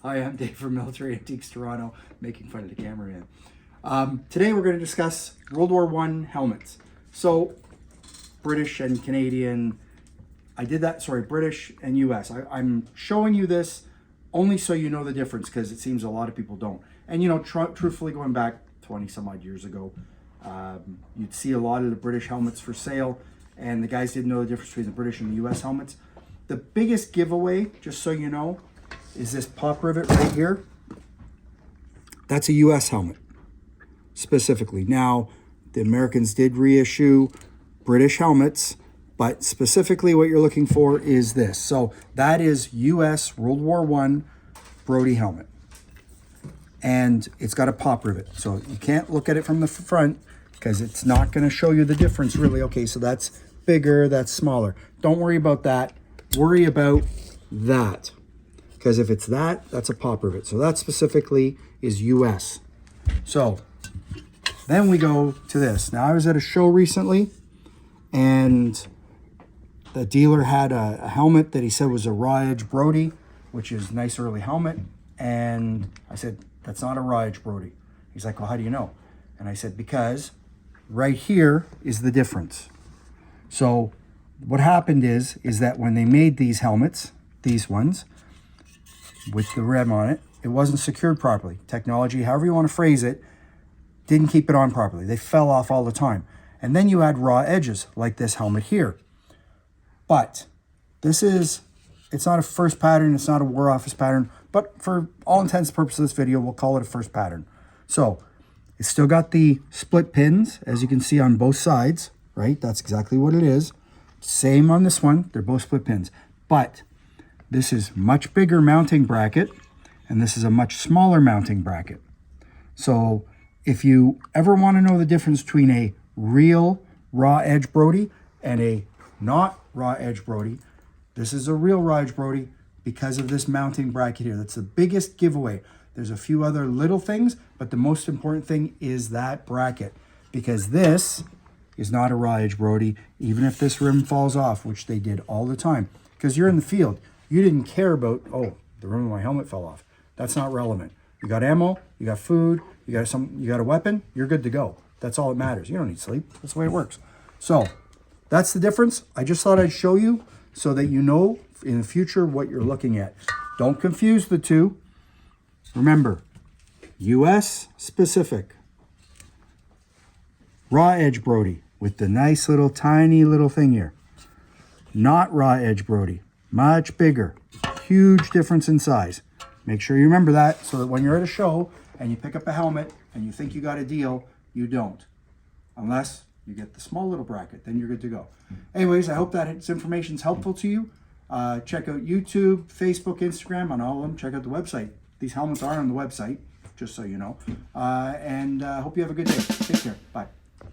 Hi, I'm Dave from Military Antiques Toronto, making fun of the cameraman. Today we're going to discuss World War I helmets. So, British and Canadian, British and US. I'm showing you this only so you know the difference, because it seems a lot of people don't. And you know, truthfully, going back 20 some odd years ago, you'd see a lot of the British helmets for sale, and the guys didn't know the difference between the British and the US helmets. The biggest giveaway, just so you know, is this pop rivet right here. That's a US helmet, specifically. Now, the Americans did reissue British helmets, but specifically what you're looking for is this. So that is US World War I Brodie helmet. And it's got a pop rivet. So you can't look at it from the front because it's not going to show you the difference really. Okay, so that's bigger, that's smaller. Don't worry about that. Worry about that. Because if it's that, that's a pop rivet. So that specifically is US. So then we go to this. Now I was at a show recently, and the dealer had a helmet that he said was a Raw Edge Brodie, which is a nice early helmet. And I said, that's not a Raw Edge Brodie. He's like, well, how do you know? And I said, because right here is the difference. So what happened is that when they made these helmets, these ones, with the rim on it, it wasn't secured properly. Technology, however you want to phrase it, didn't keep it on properly. They fell off all the time. And then you had raw edges, like this helmet here. But this is, it's not a first pattern, it's not a War Office pattern, but for all intents and purposes of this video, we'll call it a first pattern. So, it's still got the split pins, as you can see on both sides, right? That's exactly what it is. Same on this one, they're both split pins. But this is much bigger mounting bracket, and this is a much smaller mounting bracket. So if you ever want to know the difference between a real Raw Edge Brodie and a not Raw Edge Brodie, this is a real Raw Edge Brodie because of this mounting bracket here. That's the biggest giveaway. There's a few other little things, but the most important thing is that bracket, because this is not a Raw Edge Brodie, even if this rim falls off, which they did all the time, because you're in the field. You didn't care about, oh, the rim of my helmet fell off. That's not relevant. You got ammo, you got food, you got a weapon, you're good to go. That's all that matters. You don't need sleep. That's the way it works. So that's the difference. I just thought I'd show you so that you know in the future what you're looking at. Don't confuse the two. Remember, US specific. Raw Edge Brodie with the nice little tiny little thing here. Not Raw Edge Brodie. Much bigger. Huge difference in size. Make sure you remember that so that when you're at a show and you pick up a helmet and you think you got a deal, you don't. Unless you get the small little bracket, then you're good to go. Anyways, I hope that information is helpful to you. Check out YouTube, Facebook, Instagram, on all of them. Check out the website. These helmets are on the website, just so you know. And hope you have a good day. Take care. Bye.